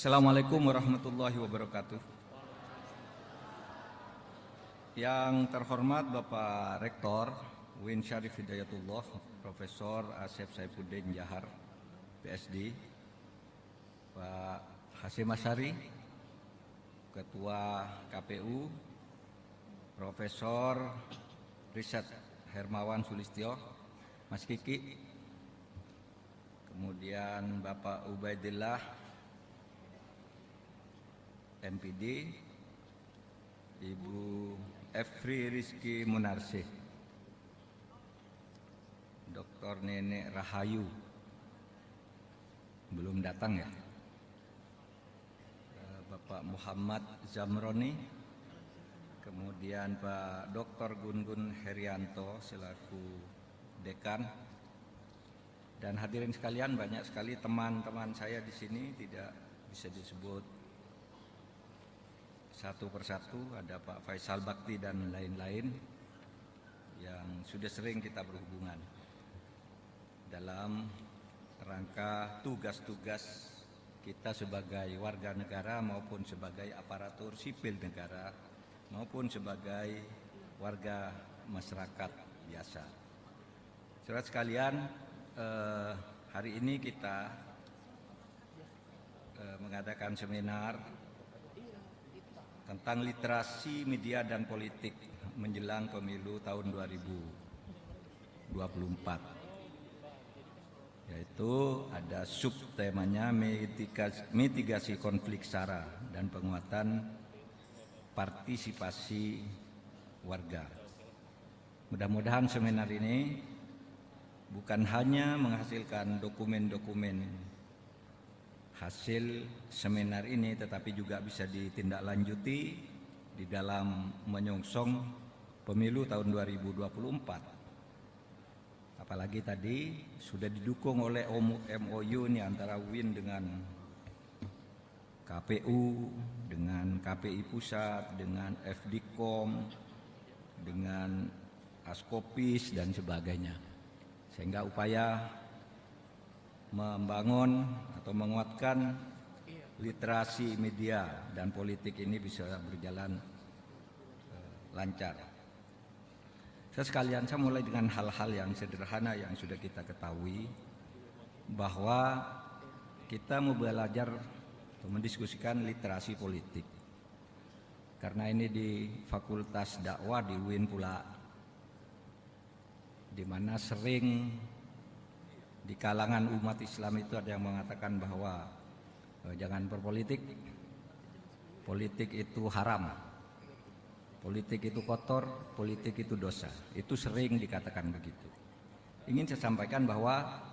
Assalamualaikum warahmatullahi wabarakatuh. Yang terhormat Bapak Rektor UIN Syarif Hidayatullah, Profesor Asep Saifuddin Jahar, PSD, Pak Hasyim Asyari, Ketua KPU, Profesor Riset Hermawan Sulistyo, Mas Kiki, kemudian Bapak Ubaidillah MPD, Ibu Efri Rizky Munarsih, Dr. Nenek Rahayu, belum datang ya, Bapak Muhammad Zamroni, kemudian Pak Dr. Gun-Gun Herianto selaku Dekan, dan hadirin sekalian, banyak sekali teman-teman saya di sini tidak bisa disebut satu persatu, ada Pak Faisal Bakti dan lain-lain yang sudah sering kita berhubungan dalam rangka tugas-tugas kita sebagai warga negara maupun sebagai aparatur sipil negara maupun sebagai warga masyarakat biasa. Saudara sekalian, hari ini kita mengadakan seminar tentang literasi media dan politik menjelang pemilu tahun 2024, yaitu ada subtemanya mitigasi konflik SARA dan penguatan partisipasi warga. Mudah-mudahan seminar ini bukan hanya menghasilkan dokumen-dokumen hasil seminar ini, tetapi juga bisa ditindaklanjuti di dalam menyongsong pemilu tahun 2024. Apalagi tadi sudah didukung oleh MOU ini antara UIN dengan KPU, dengan KPI Pusat, dengan FDIKOM, dengan Askopis dan sebagainya. Sehingga upaya membangun atau menguatkan literasi media dan politik ini bisa berjalan lancar. Sekalian, saya mulai dengan hal-hal yang sederhana yang sudah kita ketahui, bahwa kita mau belajar atau mendiskusikan literasi politik. Karena ini di Fakultas Dakwah di UIN pula, di mana sering di kalangan umat Islam itu ada yang mengatakan bahwa jangan berpolitik, politik itu haram, politik itu kotor, politik itu dosa. Itu sering dikatakan begitu. Ingin saya sampaikan bahwa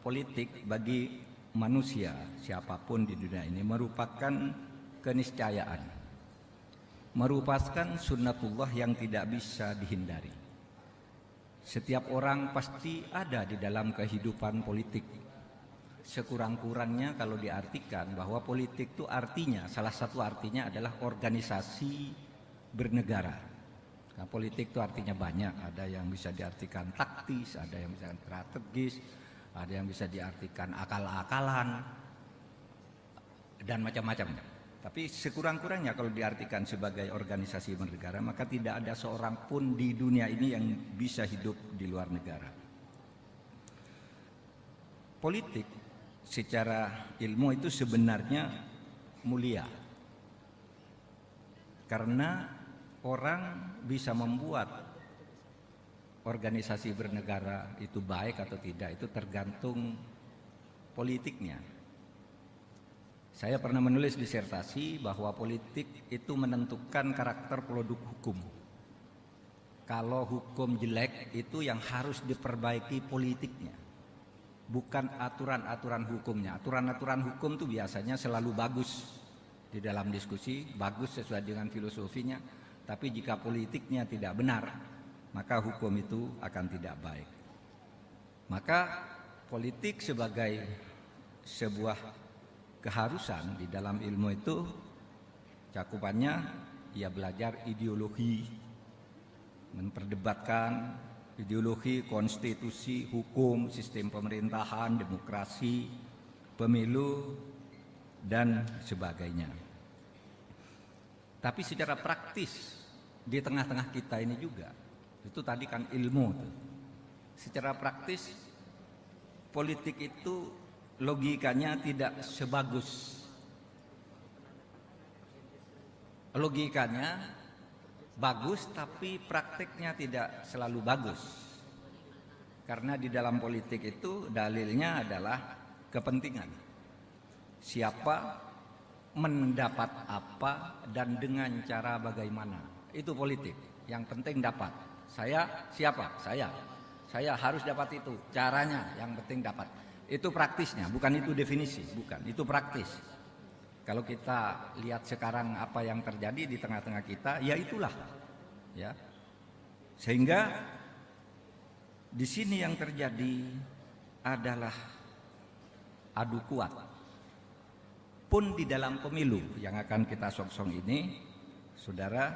politik bagi manusia siapapun di dunia ini merupakan keniscayaan, merupakan sunnatullah yang tidak bisa dihindari. Setiap orang pasti ada di dalam kehidupan politik. Sekurang-kurangnya kalau diartikan bahwa politik itu artinya, salah satu artinya adalah organisasi bernegara. Nah, politik itu artinya banyak, ada yang bisa diartikan taktis, ada yang bisa strategis, ada yang bisa diartikan akal-akalan, dan macam-macam. Tapi sekurang-kurangnya kalau diartikan sebagai organisasi bernegara, maka tidak ada seorang pun di dunia ini yang bisa hidup di luar negara. Politik secara ilmu itu sebenarnya mulia, karena orang bisa membuat organisasi bernegara itu baik atau tidak, itu tergantung politiknya. Saya pernah menulis disertasi bahwa politik itu menentukan karakter produk hukum. Kalau hukum jelek, itu yang harus diperbaiki politiknya, bukan aturan-aturan hukumnya. Aturan-aturan hukum itu biasanya selalu bagus di dalam diskusi, bagus sesuai dengan filosofinya. Tapi jika politiknya tidak benar, maka hukum itu akan tidak baik. Maka politik sebagai sebuah keharusan di dalam ilmu itu cakupannya ia belajar ideologi, memperdebatkan ideologi, konstitusi, hukum, sistem pemerintahan, demokrasi, pemilu, dan sebagainya. Tapi secara praktis di tengah-tengah kita ini juga, itu tadi kan ilmu tuh. Secara praktis politik itu logikanya tidak sebagus, logikanya bagus tapi praktiknya tidak selalu bagus. Karena di dalam politik itu dalilnya adalah kepentingan. Siapa mendapat apa dan dengan cara bagaimana. Itu politik. Yang penting dapat. Saya siapa? Saya harus dapat itu. Caranya yang penting dapat. Itu praktisnya, bukan itu definisi, bukan. Itu praktis. Kalau kita lihat sekarang apa yang terjadi di tengah-tengah kita, ya itulah. Ya. Sehingga di sini yang terjadi adalah adu kuat. Pun di dalam pemilu yang akan kita songsong ini, saudara,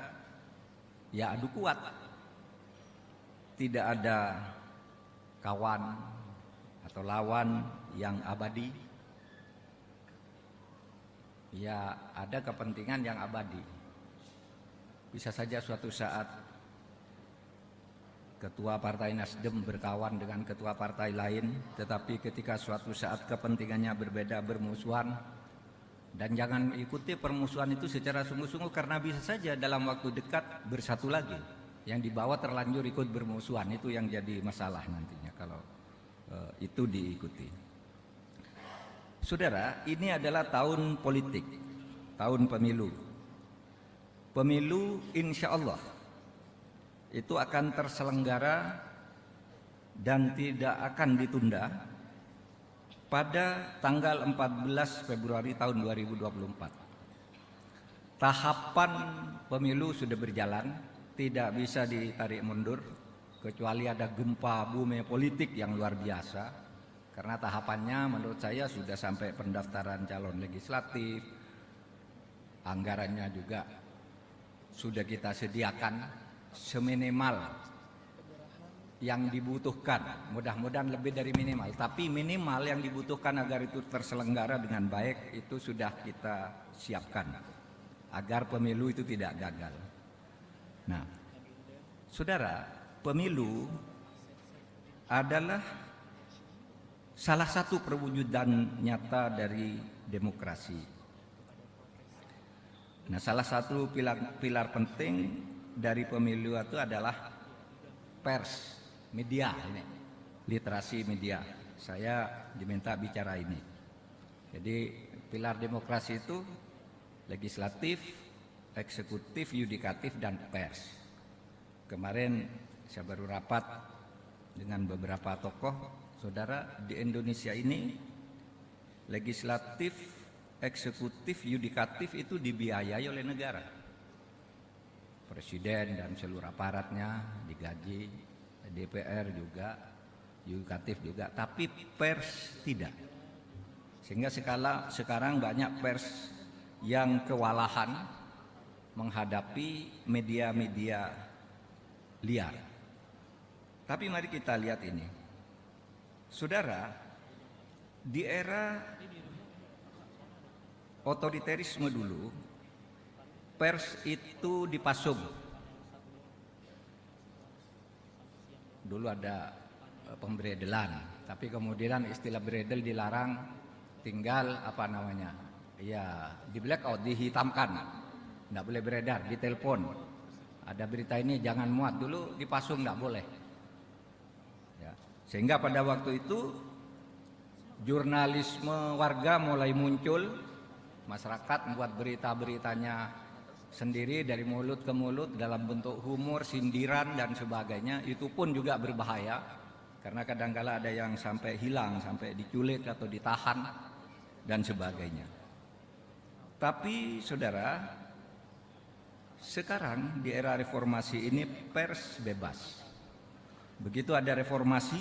ya adu kuat. Tidak ada kawan atau lawan yang abadi. Ya ada kepentingan yang abadi. Bisa saja suatu saat ketua partai Nasdem berkawan dengan ketua partai lain, tetapi ketika suatu saat kepentingannya berbeda, bermusuhan. Dan jangan ikuti permusuhan itu secara sungguh-sungguh, karena bisa saja dalam waktu dekat bersatu lagi. Yang dibawa terlanjur ikut bermusuhan, itu yang jadi masalah nantinya kalau itu diikuti. Saudara, ini adalah tahun politik, tahun pemilu. Pemilu insya Allah itu akan terselenggara dan tidak akan ditunda pada tanggal 14 Februari tahun 2024. Tahapan pemilu sudah berjalan, tidak bisa ditarik mundur kecuali ada gempa bumi politik yang luar biasa. Karena tahapannya menurut saya sudah sampai pendaftaran calon legislatif, anggarannya juga sudah kita sediakan seminimal yang dibutuhkan, mudah-mudahan lebih dari minimal, tapi minimal yang dibutuhkan agar itu terselenggara dengan baik itu sudah kita siapkan agar pemilu itu tidak gagal. Nah, saudara, pemilu adalah salah satu perwujudan nyata dari demokrasi. Nah, salah satu pilar penting dari pemilu itu adalah pers, media ini, literasi media. Saya diminta bicara ini. Jadi pilar demokrasi itu legislatif, eksekutif, yudikatif, dan pers. Kemarin saya baru rapat dengan beberapa tokoh, saudara, di Indonesia ini legislatif, eksekutif, yudikatif itu dibiayai oleh negara. Presiden dan seluruh aparatnya digaji, DPR juga, yudikatif juga, tapi pers tidak. Sehingga sekarang banyak pers yang kewalahan menghadapi media-media liar. Tapi mari kita lihat ini. Saudara, di era otoriterisme dulu, pers itu dipasung. Dulu ada pemberedelan, tapi kemudian istilah beredel dilarang, tinggal apa namanya? Ya, di blackout, dihitamkan. Enggak boleh beredar, ditelepon. Ada berita ini jangan muat, dulu dipasung enggak boleh. Ya, sehingga pada waktu itu jurnalisme warga mulai muncul, masyarakat membuat berita-beritanya sendiri dari mulut ke mulut dalam bentuk humor, sindiran dan sebagainya. Itu pun juga berbahaya karena kadang-kala ada yang sampai hilang, sampai diculik atau ditahan dan sebagainya. Tapi saudara, sekarang di era reformasi ini pers bebas. Begitu ada reformasi,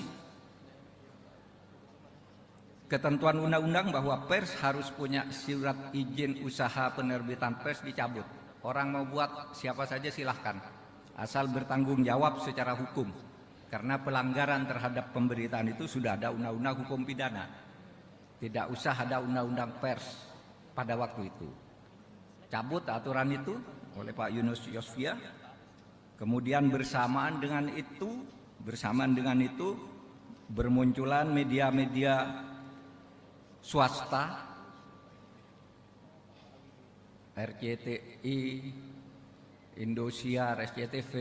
ketentuan undang-undang bahwa pers harus punya surat izin usaha penerbitan pers dicabut. Orang mau buat siapa saja silahkan, asal bertanggung jawab secara hukum. Karena pelanggaran terhadap pemberitaan itu sudah ada undang-undang hukum pidana. Tidak usah ada undang-undang pers. pada waktu itu. Cabut aturan itu oleh Pak Yunus Yosvia. Kemudian bersamaan dengan itu bermunculan media-media swasta, RCTI, Indosiar, SCTV,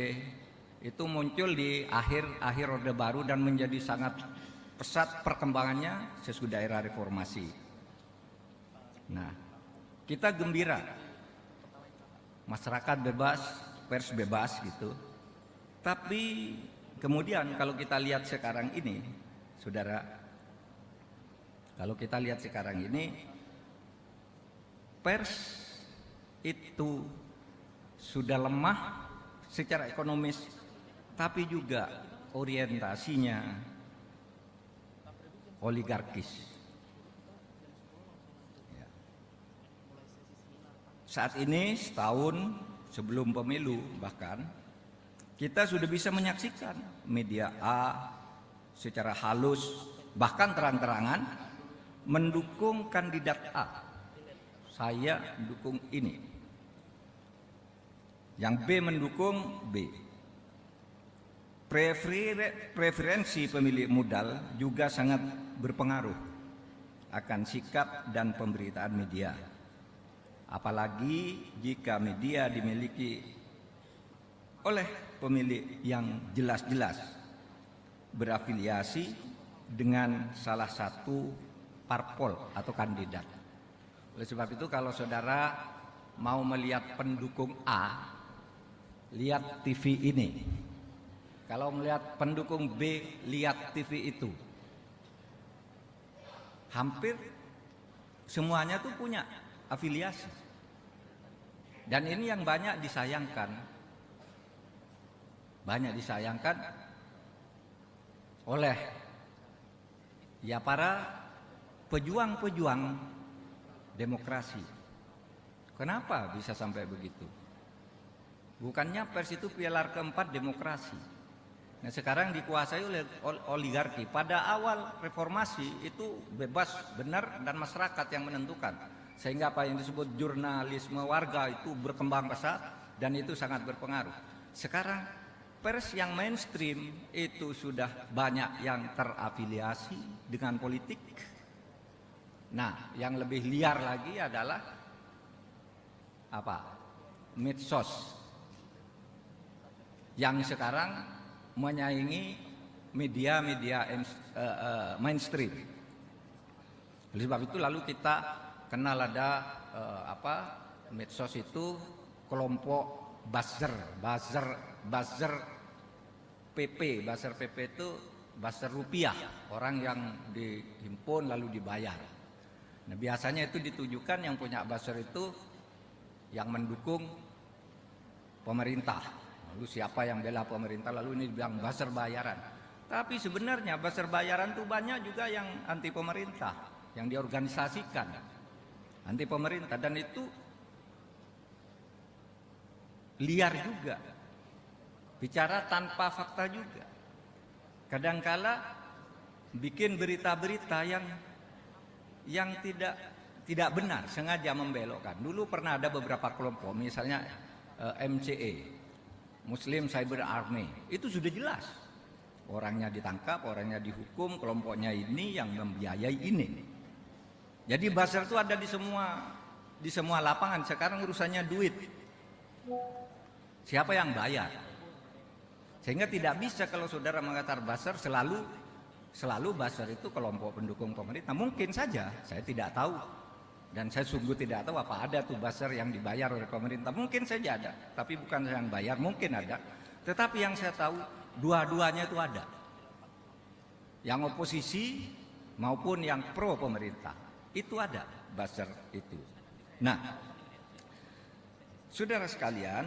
itu muncul di akhir Orde Baru dan menjadi sangat pesat perkembangannya sesudah era reformasi. Nah, kita gembira, masyarakat bebas, pers bebas gitu. Tapi kemudian kalau kita lihat sekarang ini, saudara, kalau kita lihat sekarang ini, pers itu sudah lemah secara ekonomis, tapi juga orientasinya oligarkis. Ya. Saat ini setahun sebelum pemilu bahkan kita sudah bisa menyaksikan media A secara halus bahkan terang-terangan mendukung kandidat A. Saya mendukung ini. Yang B mendukung B. Preferensi pemilih modal juga sangat berpengaruh akan sikap dan pemberitaan media. Apalagi jika media dimiliki oleh pemilih yang jelas-jelas berafiliasi dengan salah satu parpol atau kandidat. Oleh sebab itu kalau saudara mau melihat pendukung A, lihat TV ini. Kalau melihat pendukung B, lihat TV itu. Hampir semuanya tuh punya afiliasi. Dan ini yang banyak disayangkan. Banyak disayangkan oleh ya para pejuang-pejuang demokrasi. Kenapa bisa sampai begitu? Bukannya pers itu pilar keempat demokrasi. Nah sekarang dikuasai oleh oligarki. Pada awal reformasi itu bebas, benar, dan masyarakat yang menentukan. Sehingga apa yang disebut jurnalisme warga itu berkembang pesat dan itu sangat berpengaruh. Sekarang pers yang mainstream itu sudah banyak yang terafiliasi dengan politik. Nah yang lebih liar lagi adalah apa? Medsos yang sekarang menyaingi media-media mainstream. Oleh sebab itu lalu kita kenal ada medsos itu kelompok buzzer PP. Buzzer PP itu buzzer rupiah, orang yang dihimpun lalu dibayar. Nah biasanya itu ditujukan yang punya buzzer itu yang mendukung pemerintah. Lalu siapa yang bela pemerintah, lalu ini bilang buzzer bayaran. Tapi sebenarnya buzzer bayaran itu banyak juga yang anti pemerintah, yang diorganisasikan anti pemerintah, dan itu liar juga, bicara tanpa fakta juga. Kadangkala bikin berita-berita yang tidak benar, sengaja membelokkan. Dulu pernah ada beberapa kelompok, misalnya MCA, Muslim Cyber Army, itu sudah jelas orangnya ditangkap, orangnya dihukum, kelompoknya ini yang membiayai ini. Jadi buzzer itu ada di semua lapangan. Sekarang urusannya duit, siapa yang bayar. Sehingga tidak bisa kalau saudara mengatakan buzzer selalu buzzer itu kelompok pendukung pemerintah. Mungkin saja, saya tidak tahu. Dan saya sungguh tidak tahu apa ada tuh buzzer yang dibayar oleh pemerintah. Mungkin saja ada, tapi bukan yang bayar, mungkin ada. Tetapi yang saya tahu dua-duanya itu ada. Yang oposisi maupun yang pro pemerintah. Itu ada buzzer itu. Nah, saudara sekalian,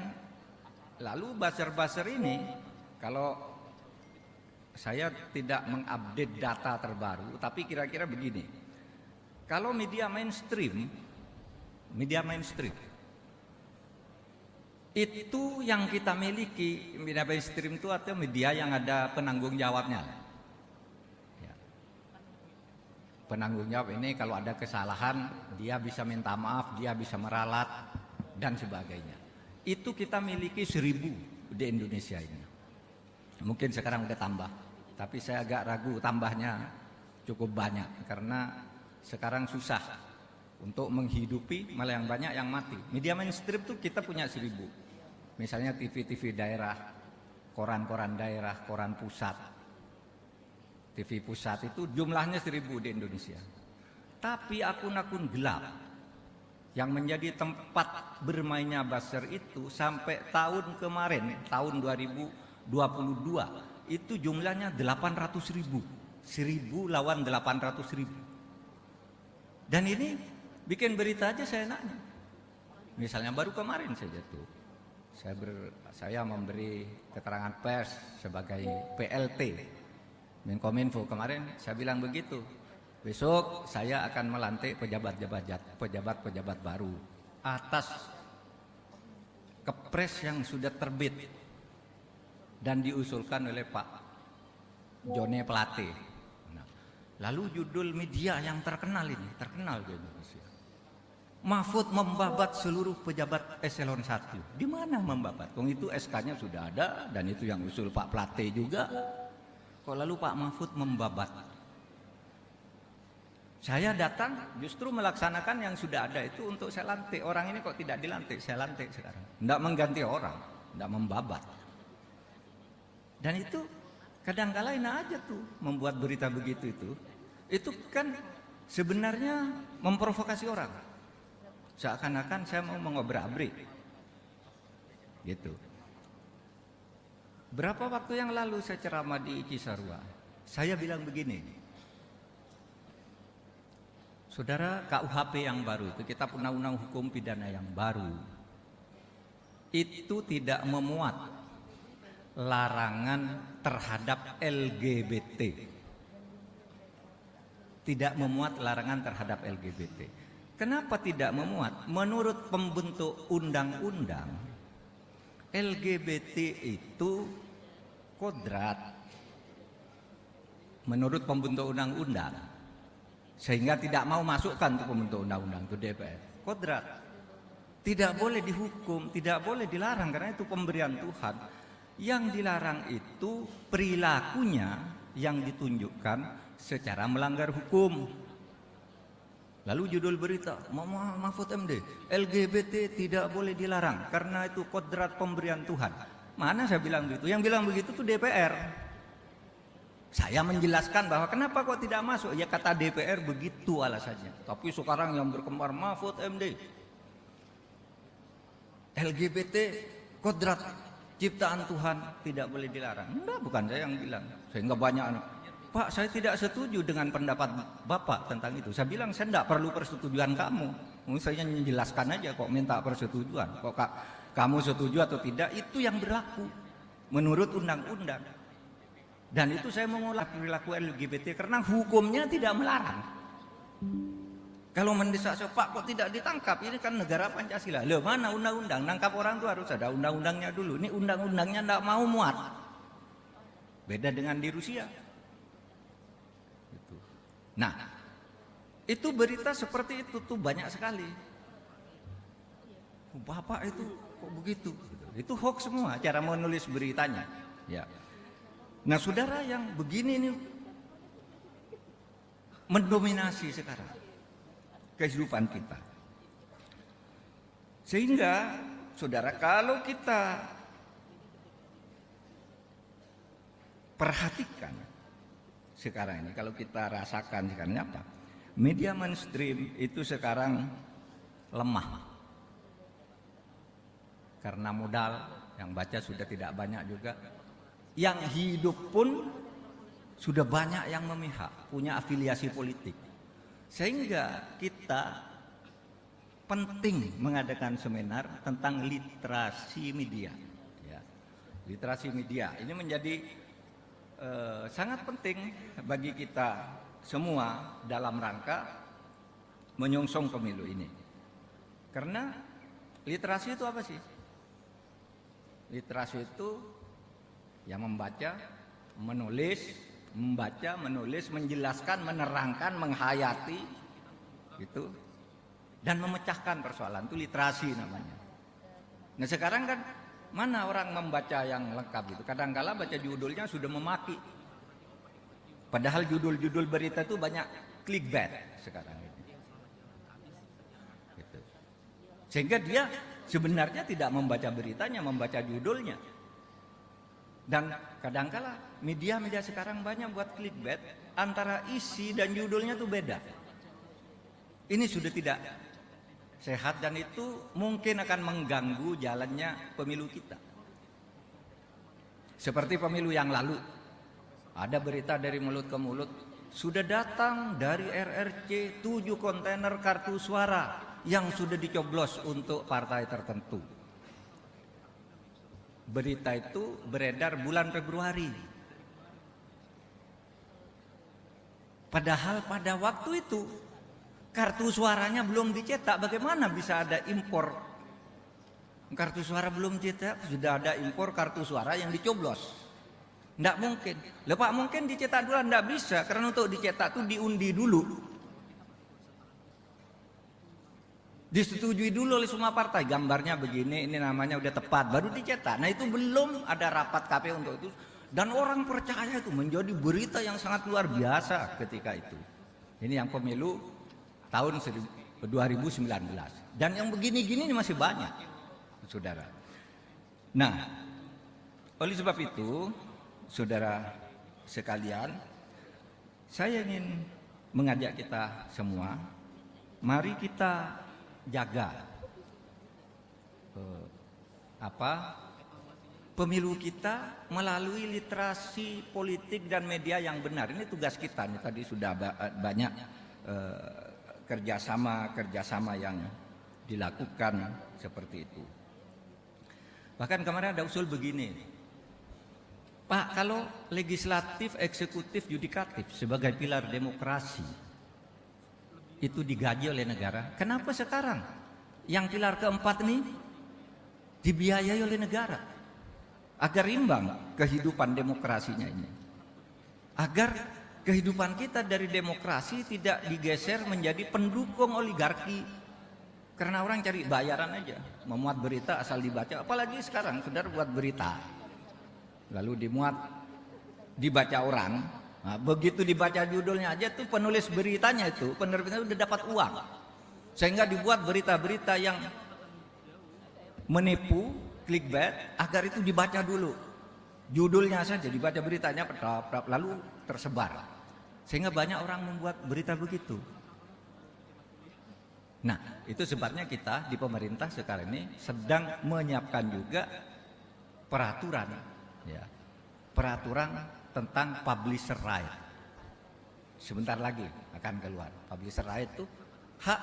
lalu buzzer-buzzer ini, kalau saya tidak mengupdate data terbaru, tapi kira-kira begini. Kalau media mainstream itu yang kita miliki, media mainstream itu atau media yang ada penanggung jawabnya. Ya. penanggung jawab ini kalau ada kesalahan dia bisa minta maaf, dia bisa meralat dan sebagainya. Itu kita miliki 1000 di Indonesia ini. Mungkin sekarang udah tambah, tapi saya agak ragu tambahnya cukup banyak karena sekarang susah untuk menghidupi, malah yang banyak yang mati. Media mainstream tuh kita punya 1000. Misalnya TV-TV daerah, koran-koran daerah, koran pusat. TV pusat itu jumlahnya 1000 di Indonesia. Tapi akun-akun gelap yang menjadi tempat bermainnya buzzer itu sampai tahun kemarin, tahun 2022, itu jumlahnya 800.000. 1000 lawan 800.000. Dan ini bikin berita aja saya nanya. Misalnya baru kemarin saja tuh, saya memberi keterangan pers sebagai PLT Menkominfo kemarin, saya bilang begitu. Besok saya akan melantik pejabat-pejabat baru atas kepres yang sudah terbit dan diusulkan oleh Pak Jone Plate. Nah, lalu judul media yang terkenal di Indonesia, Mahfud membabat seluruh pejabat eselon 1. Di mana membabat? Itu SK-nya sudah ada dan itu yang usul Pak Plate juga. Kok lalu Pak Mahfud membabat? Saya datang justru melaksanakan yang sudah ada itu untuk saya lantik. Orang ini kok tidak dilantik, saya lantik sekarang. Tidak mengganti orang, tidak membabat. Dan itu kadang-kala enak aja tuh membuat berita begitu itu. Itu kan sebenarnya memprovokasi orang. Seakan-akan saya mau mengobrak-abrik. Gitu. Berapa waktu yang lalu saya ceramah di Cisarua, saya bilang begini, saudara, KUHP yang baru itu, kita undang-undang hukum pidana yang baru, itu tidak memuat larangan terhadap LGBT. Tidak memuat larangan terhadap LGBT. Kenapa tidak memuat? Menurut pembentuk undang-undang, LGBT itu kodrat menurut pembentuk undang-undang, sehingga tidak mau masukkan untuk pembentuk undang-undang itu DPR. Kodrat tidak boleh dihukum, tidak boleh dilarang karena itu pemberian Tuhan. Yang dilarang itu perilakunya yang ditunjukkan secara melanggar hukum. Lalu judul berita, Mahfud MD, LGBT tidak boleh dilarang karena itu kodrat pemberian Tuhan. Mana saya bilang begitu? Yang bilang begitu tuh DPR. Saya menjelaskan bahwa kenapa kok tidak masuk? Ya kata DPR begitu alasannya. Tapi sekarang yang berkembang Mahfud MD, LGBT kodrat ciptaan Tuhan tidak boleh dilarang. Enggak, bukan saya yang bilang. Sehingga banyak, Pak, saya tidak setuju dengan pendapat Bapak tentang itu. Saya bilang saya tidak perlu persetujuan kamu. Saya menjelaskan aja kok minta persetujuan. Kok kamu setuju atau tidak, itu yang berlaku menurut undang-undang. Dan itu saya mengolah perilaku LGBT karena hukumnya tidak melarang. Kalau mendesak Pak kok tidak ditangkap, ini kan negara Pancasila. Loh, mana undang-undang? Nangkap orang itu harus ada undang-undangnya dulu. Ini undang-undangnya tidak mau muat. Beda dengan di Rusia. Nah, itu berita seperti itu tuh banyak sekali. Bapak itu kok begitu? Itu hoax semua cara menulis beritanya. Ya. Nah, saudara, yang begini ini mendominasi sekarang kehidupan kita. Sehingga, saudara, kalau kita perhatikan sekarang ini, kalau kita rasakan sekarang apa? Media mainstream itu sekarang lemah. Karena modal yang baca sudah tidak banyak juga. Yang hidup pun sudah banyak yang memihak, punya afiliasi politik. Sehingga kita penting mengadakan seminar tentang literasi media. Ya. Literasi media ini menjadi sangat penting bagi kita semua dalam rangka menyongsong pemilu ini. Karena literasi itu apa sih? Literasi itu yang membaca, menulis, membaca, menulis, menjelaskan, menerangkan, menghayati, gitu, dan memecahkan persoalan. Itu literasi namanya. Nah sekarang kan mana orang membaca yang lengkap gitu. Kadang-kala baca judulnya sudah memaki. Padahal judul-judul berita itu banyak clickbait sekarang ini. Gitu. Sehingga dia sebenarnya tidak membaca beritanya, membaca judulnya. Dan kadang-kala media-media sekarang banyak buat clickbait, antara isi dan judulnya tuh beda. Ini sudah tidak sehat dan itu mungkin akan mengganggu jalannya pemilu kita. Seperti pemilu yang lalu, ada berita dari mulut ke mulut, sudah datang dari RRC 7 kontainer kartu suara yang sudah dicoblos untuk partai tertentu. Berita itu beredar bulan Februari. Padahal pada waktu itu kartu suaranya belum dicetak. Bagaimana bisa ada impor kartu suara belum dicetak, sudah ada impor kartu suara yang dicoblos? Tidak mungkin. Loh Pak, mungkin dicetak dulu, tidak bisa. Karena untuk dicetak itu diundi dulu, disetujui dulu oleh semua partai. Gambarnya begini, ini namanya udah tepat, baru dicetak. Nah itu belum ada rapat KPU untuk itu. Dan orang percaya itu menjadi berita yang sangat luar biasa ketika itu. Ini yang pemilu tahun 2019. Dan yang begini-gini masih banyak, saudara. Nah, oleh sebab itu, saudara sekalian, saya ingin mengajak kita semua, mari kita jaga pemilu kita melalui literasi politik dan media yang benar. Ini tugas kita. Ini tadi sudah banyak kerjasama yang dilakukan seperti itu. Bahkan kemarin ada usul begini, Pak, kalau legislatif, eksekutif, yudikatif sebagai pilar demokrasi itu digaji oleh negara, kenapa sekarang yang pilar keempat ini dibiayai oleh negara? Agar imbang kehidupan demokrasinya ini, agar kehidupan kita dari demokrasi tidak digeser menjadi pendukung oligarki. Karena orang cari bayaran aja, memuat berita asal dibaca. Apalagi sekarang saudara buat berita, lalu dibaca orang. Nah, begitu dibaca judulnya aja tuh penulis beritanya itu, penerbitnya udah dapat uang. Sehingga dibuat berita-berita yang menipu, clickbait, agar itu dibaca dulu. Judulnya saja dibaca, beritanya lalu tersebar. Sehingga banyak orang membuat berita begitu. Nah, itu sebabnya kita di pemerintah sekarang ini sedang menyiapkan juga peraturan, ya, peraturan tentang publisher right. Sebentar lagi akan keluar. Publisher right itu hak,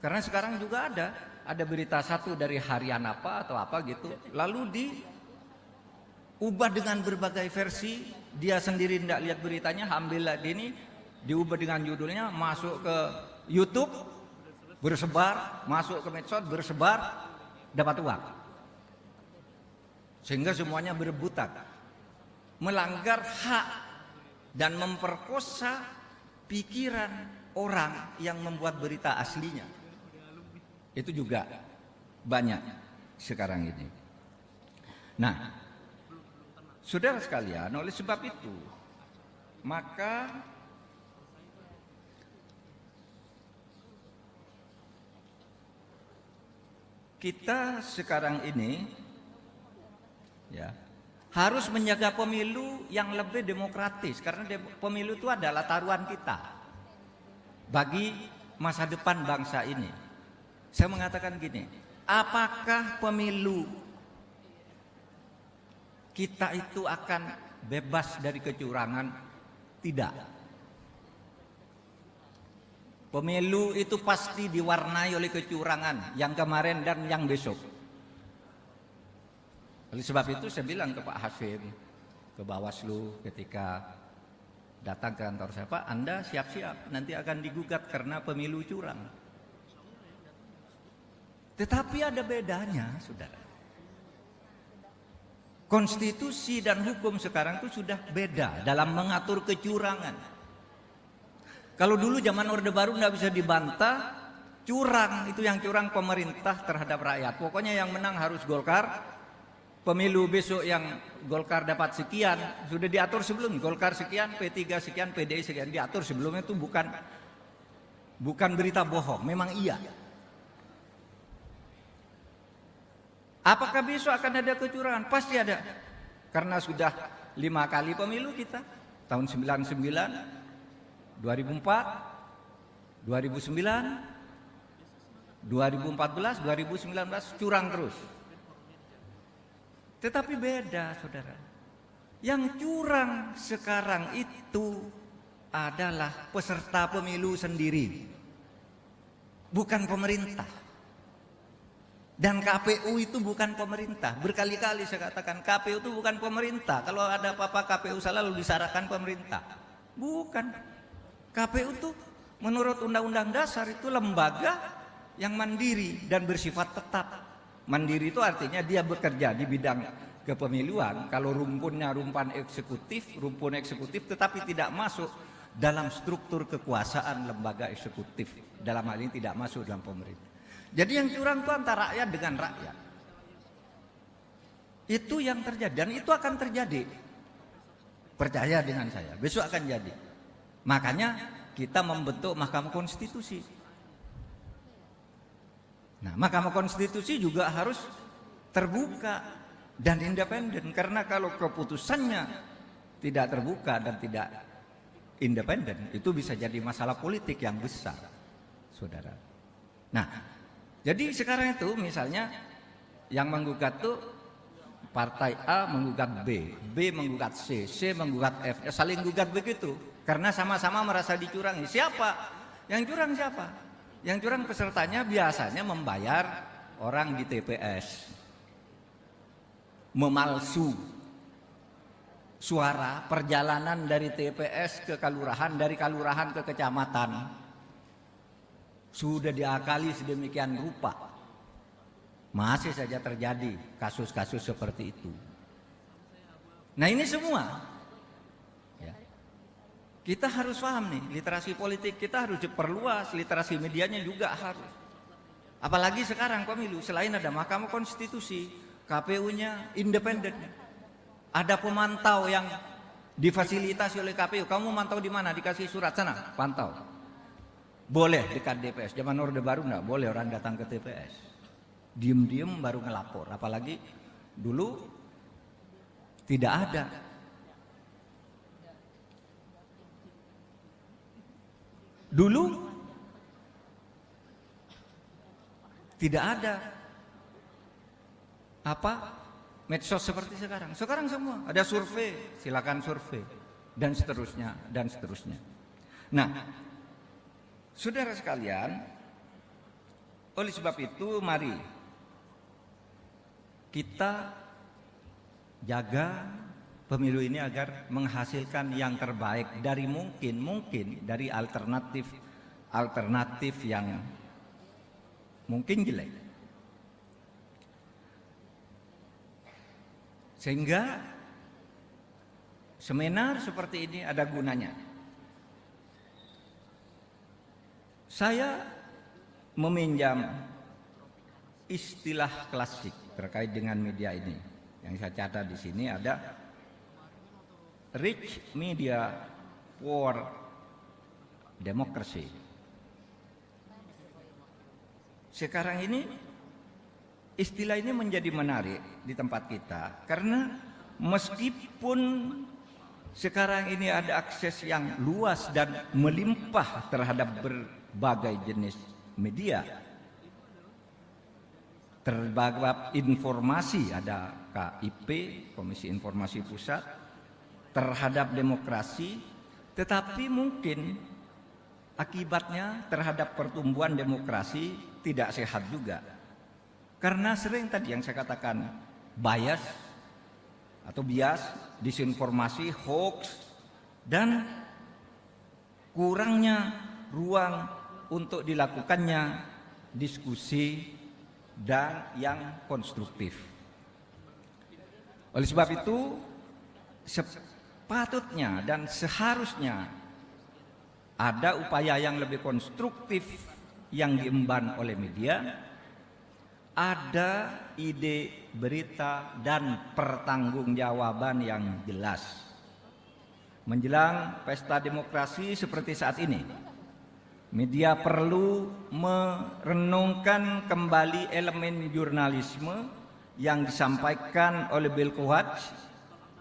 karena sekarang juga ada berita satu dari harian apa atau apa gitu, lalu diubah dengan berbagai versi. Dia sendiri tidak lihat beritanya, ambil ini, diubah dengan judulnya, masuk ke YouTube, bersebar, masuk ke medsos, bersebar, dapat uang. Sehingga semuanya berebutan, melanggar hak dan memperkosa pikiran orang yang membuat berita aslinya. Itu juga banyak sekarang ini. Nah, saudara sekalian, oleh sebab itu, maka kita sekarang ini, ya, harus menjaga pemilu yang lebih demokratis, karena pemilu itu adalah taruhan kita bagi masa depan bangsa ini. Saya mengatakan gini, apakah pemilu kita itu akan bebas dari kecurangan? Tidak. Pemilu itu pasti diwarnai oleh kecurangan yang kemarin dan yang besok. Oleh sebab itu saya bilang ke Pak Hasim, ke Bawaslu ketika datang ke kantor saya, Pak, Anda siap-siap nanti akan digugat karena pemilu curang. Tetapi ada bedanya, saudara. Konstitusi dan hukum sekarang itu sudah beda dalam mengatur kecurangan. Kalau dulu zaman Orde Baru nggak bisa dibantah, curang itu yang curang pemerintah terhadap rakyat. Pokoknya yang menang harus Golkar. Pemilu besok yang Golkar dapat sekian sudah diatur sebelum, Golkar sekian, P3 sekian, PDI sekian, diatur sebelumnya. Itu bukan berita bohong, memang iya. Apakah besok akan ada kecurangan? Pasti ada. Karena sudah 5 kali pemilu kita. Tahun 99, 2004, 2009, 2014, 2019 curang terus. Tetapi beda, saudara. Yang curang sekarang itu adalah peserta pemilu sendiri, bukan pemerintah. Dan KPU itu bukan pemerintah. Berkali-kali saya katakan KPU itu bukan pemerintah. Kalau ada apa-apa KPU salah lalu disalahkan pemerintah. Bukan. KPU itu menurut Undang-Undang Dasar itu lembaga yang mandiri dan bersifat tetap. Mandiri itu artinya dia bekerja di bidang kepemiluan. Kalau rumpunnya rumpun eksekutif tetapi tidak masuk dalam struktur kekuasaan lembaga eksekutif. Dalam hal ini tidak masuk dalam pemerintah. Jadi yang curang itu antara rakyat dengan rakyat. Itu yang terjadi dan itu akan terjadi. Percaya dengan saya, besok akan jadi. Makanya kita membentuk Mahkamah Konstitusi. Nah, Mahkamah Konstitusi juga harus terbuka dan independen, karena kalau keputusannya tidak terbuka dan tidak independen, itu bisa jadi masalah politik yang besar, saudara. Nah, jadi sekarang itu misalnya yang menggugat tuh partai A menggugat B, B menggugat C, C menggugat F, saling gugat begitu karena sama-sama merasa dicurangi. Siapa? Yang curang siapa? Yang curang pesertanya biasanya membayar orang di TPS, memalsu suara perjalanan dari TPS ke kelurahan, dari kelurahan ke kecamatan. Sudah diakali sedemikian rupa, masih saja terjadi kasus-kasus seperti itu. Nah, ini semua ya, kita harus paham nih, literasi politik kita harus diperluas, literasi medianya juga harus. Apalagi sekarang pemilu, selain ada Mahkamah Konstitusi, KPU-nya independen, ada pemantau yang difasilitasi oleh KPU. Kamu mantau di mana? Dikasih surat, sana pantau. Boleh dekat DPS. Zaman Orde Baru nggak boleh orang datang ke TPS. Diem-diem baru ngelapor. Apalagi dulu tidak ada. Dulu tidak ada medsos seperti sekarang. Sekarang semua ada survei, silakan survei dan seterusnya dan seterusnya. Nah, saudara sekalian, oleh sebab itu mari kita jaga pemilu ini agar menghasilkan yang terbaik dari mungkin dari alternatif yang mungkin jelek. Sehingga seminar seperti ini ada gunanya. Saya meminjam istilah klasik terkait dengan media ini. Yang saya catat di sini ada rich media, poor democracy. Sekarang ini istilah ini menjadi menarik di tempat kita karena meskipun sekarang ini ada akses yang luas dan melimpah terhadap berbagai jenis media, terhadap informasi, ada KIP, Komisi Informasi Pusat, terhadap demokrasi, tetapi mungkin akibatnya terhadap pertumbuhan demokrasi tidak sehat juga. Karena sering tadi yang saya katakan bias, disinformasi, hoax, dan kurangnya ruang untuk dilakukannya diskusi dan yang konstruktif. Oleh sebab itu, sepatutnya dan seharusnya ada upaya yang lebih konstruktif yang diemban oleh media, ada ide berita dan pertanggungjawaban yang jelas. Menjelang pesta demokrasi seperti saat ini, media perlu merenungkan kembali elemen jurnalisme yang disampaikan oleh Bill Kovacs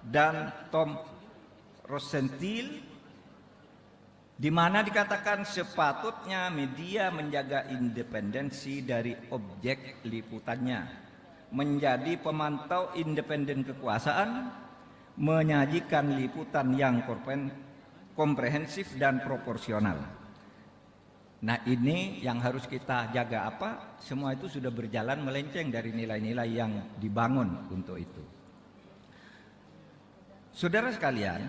dan Tom Rosenthal, di mana dikatakan sepatutnya media menjaga independensi dari objek liputannya, menjadi pemantau independen kekuasaan, menyajikan liputan yang komprehensif dan proporsional. Nah, ini yang harus kita jaga. Apa? Semua itu sudah berjalan melenceng dari nilai-nilai yang dibangun untuk itu. Saudara sekalian,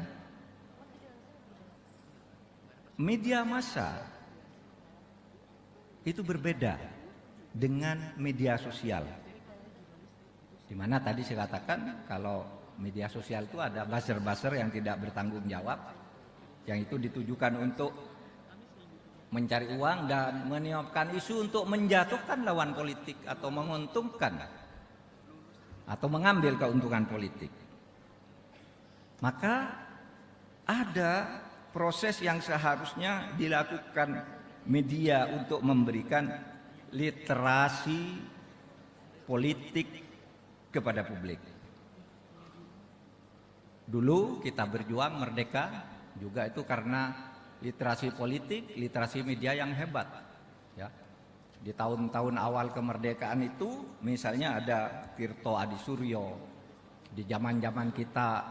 media massa itu berbeda dengan media sosial. Di mana tadi saya katakan kalau media sosial itu ada buzzer-buzzer yang tidak bertanggung jawab, yang itu ditujukan untuk mencari uang dan menyiapkan isu untuk menjatuhkan lawan politik atau menguntungkan atau mengambil keuntungan politik. Maka ada proses yang seharusnya dilakukan media untuk memberikan literasi politik kepada publik. Dulu kita berjuang merdeka juga itu karena literasi politik, literasi media yang hebat. Ya. Di tahun-tahun awal kemerdekaan itu, misalnya ada Tirto Adisuryo. Di zaman-zaman kita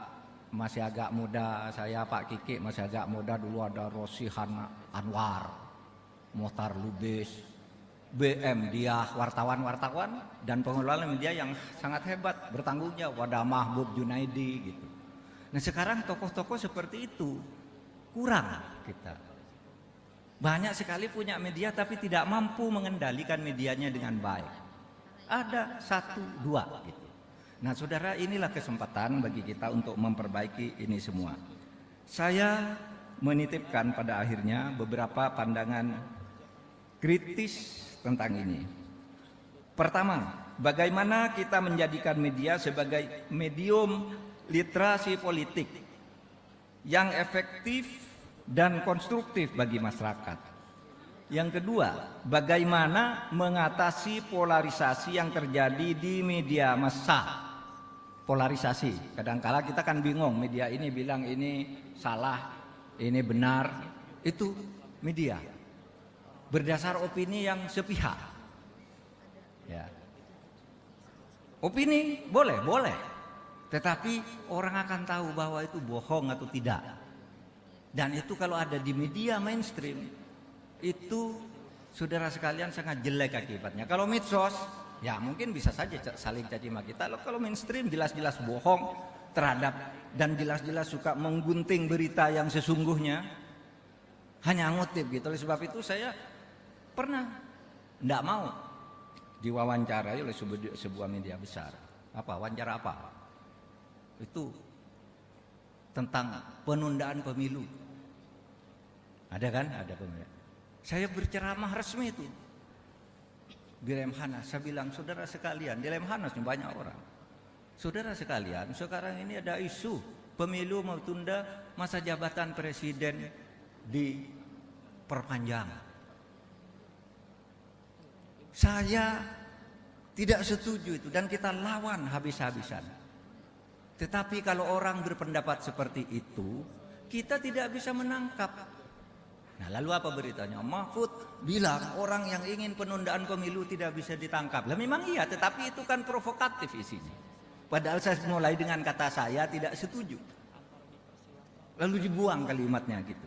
masih agak muda, saya Pak Kiki masih agak muda, dulu ada Rosihan Anwar, Mohtar Lubis, BM Diah, wartawan-wartawan dan pengelola media yang sangat hebat, bertanggung jawab, ada Mahbub Junaidi gitu. Nah, sekarang tokoh-tokoh seperti itu kurang kita. Banyak sekali punya media tapi tidak mampu mengendalikan medianya dengan baik. Ada satu dua gitu. Nah, saudara, inilah kesempatan bagi kita untuk memperbaiki ini semua. Saya menitipkan pada akhirnya beberapa pandangan kritis tentang ini. Pertama, bagaimana kita menjadikan media sebagai medium literasi politik yang efektif dan konstruktif bagi masyarakat. Yang kedua, bagaimana mengatasi polarisasi yang terjadi di media massa. Polarisasi, kadangkala kita kan bingung, media ini bilang ini salah, ini benar, itu media berdasar opini yang sepihak. Ya. Opini boleh, tetapi orang akan tahu bahwa itu bohong atau tidak. Dan itu kalau ada di media mainstream, itu saudara sekalian sangat jelek akibatnya. Kalau medsos, ya mungkin bisa saja saling caci maki. Kalau mainstream jelas-jelas bohong terhadap dan jelas-jelas suka menggunting berita yang sesungguhnya, hanya ngutip gitu. Oleh sebab itu saya pernah tidak mau diwawancarai oleh sebuah media besar. Wawancara apa? Itu tentang penundaan pemilu. Ada kan? Ada pemilu. Saya berceramah resmi itu di Lemhanas. Saya bilang, saudara sekalian, di Lemhanas banyak orang. Saudara sekalian, sekarang ini ada isu pemilu mau tunda, masa jabatan presiden diperpanjang. Saya tidak setuju itu dan kita lawan habis-habisan. Tetapi kalau orang berpendapat seperti itu, kita tidak bisa menangkap. Nah, lalu apa beritanya? Mahfud bilang orang yang ingin penundaan pemilu tidak bisa ditangkap. Lah memang iya, tetapi itu kan provokatif isinya. Padahal saya mulai dengan kata saya tidak setuju. Lalu dibuang kalimatnya gitu.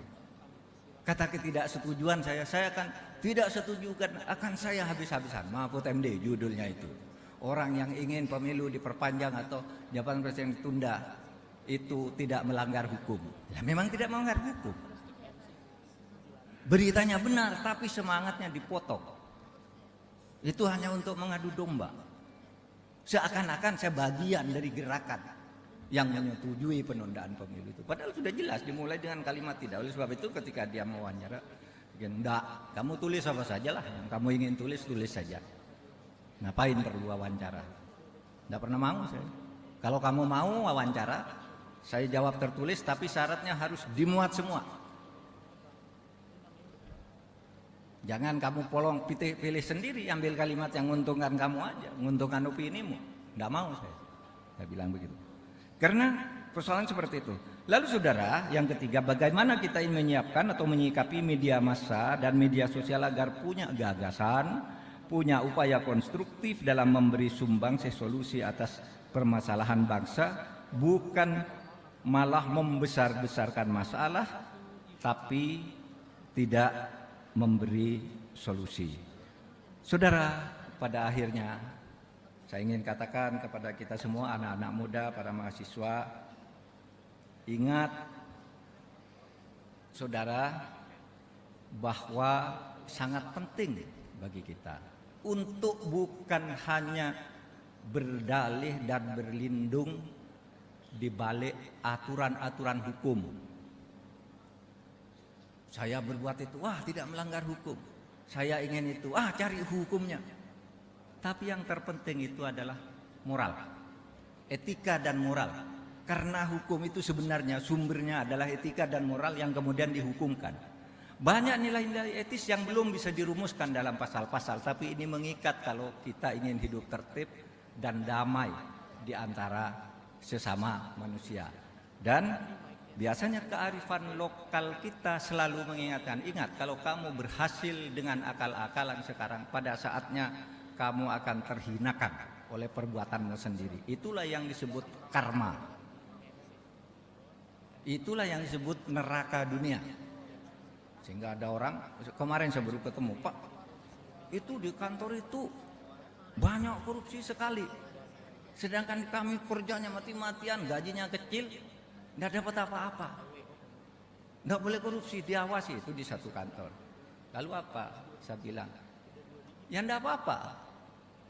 Kata ketidaksetujuan saya akan tidak setuju akan saya habis-habisan. Mahfud MD judulnya itu. Orang yang ingin pemilu diperpanjang atau jabatan presiden ditunda itu tidak melanggar hukum. Ya memang tidak melanggar hukum. Beritanya benar tapi semangatnya dipotong. Itu hanya untuk mengadu domba. Seakan-akan saya bagian dari gerakan yang menyetujui penundaan pemilu itu. Padahal sudah jelas dimulai dengan kalimat tidak. Oleh sebab itu ketika dia mewawancara, enggak, kamu tulis apa saja lah, yang kamu ingin tulis saja. Ngapain perlu wawancara? Enggak pernah mau saya. Kalau kamu mau wawancara, saya jawab tertulis, tapi syaratnya harus dimuat semua. Jangan kamu pilih sendiri, ambil kalimat yang menguntungkan kamu aja, menguntungkan opinimu. Enggak mau saya bilang begitu. Karena persoalan seperti itu. Lalu saudara, yang ketiga, bagaimana kita ingin menyiapkan atau menyikapi media massa dan media sosial agar punya gagasan, punya upaya konstruktif dalam memberi sumbangsi solusi atas permasalahan bangsa, bukan malah membesar-besarkan masalah, tapi tidak memberi solusi. Saudara, pada akhirnya saya ingin katakan kepada kita semua, anak-anak muda, para mahasiswa, ingat saudara, bahwa sangat penting bagi kita untuk bukan hanya berdalih dan berlindung di balik aturan-aturan hukum. Saya berbuat itu, tidak melanggar hukum. Saya ingin itu, cari hukumnya. Tapi yang terpenting itu adalah moral, etika dan moral. Karena hukum itu sebenarnya sumbernya adalah etika dan moral yang kemudian dihukumkan. Banyak nilai-nilai etis yang belum bisa dirumuskan dalam pasal-pasal, tapi ini mengikat kalau kita ingin hidup tertib dan damai di antara sesama manusia. Dan biasanya kearifan lokal kita selalu mengingatkan, ingat kalau kamu berhasil dengan akal-akalan sekarang, pada saatnya kamu akan terhinakan oleh perbuatanmu sendiri. Itulah yang disebut karma. Itulah yang disebut neraka dunia. Sehingga ada orang, kemarin saya baru ketemu, Pak, itu di kantor itu banyak korupsi sekali. Sedangkan kami kerjanya mati-matian, gajinya kecil, nggak dapat apa-apa. Nggak boleh korupsi, diawasi itu di satu kantor. Lalu apa? Saya bilang, ya nggak apa-apa.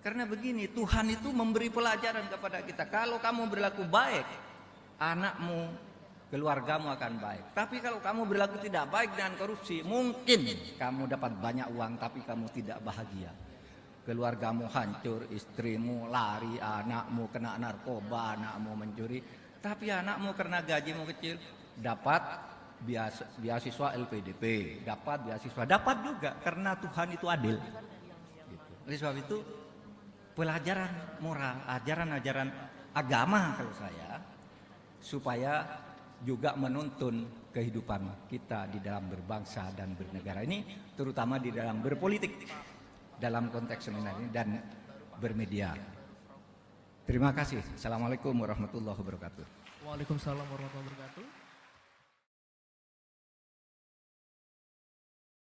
Karena begini, Tuhan itu memberi pelajaran kepada kita. Kalau kamu berlaku baik, anakmu, keluargamu akan baik. Tapi kalau kamu berlaku tidak baik dengan korupsi, mungkin kamu dapat banyak uang tapi kamu tidak bahagia. Keluargamu hancur, istrimu lari, anakmu kena narkoba, anakmu mencuri. Tapi anakmu karena gajimu kecil dapat beasiswa LPDP, dapat beasiswa, dapat juga karena Tuhan itu adil. Gitu. Oleh sebab itu pelajaran moral, ajaran-ajaran agama kalau saya, supaya juga menuntun kehidupan kita di dalam berbangsa dan bernegara ini, terutama di dalam berpolitik dalam konteks seminar ini dan bermedia. Terima kasih. Assalamualaikum warahmatullahi wabarakatuh. Waalaikumsalam warahmatullahi wabarakatuh.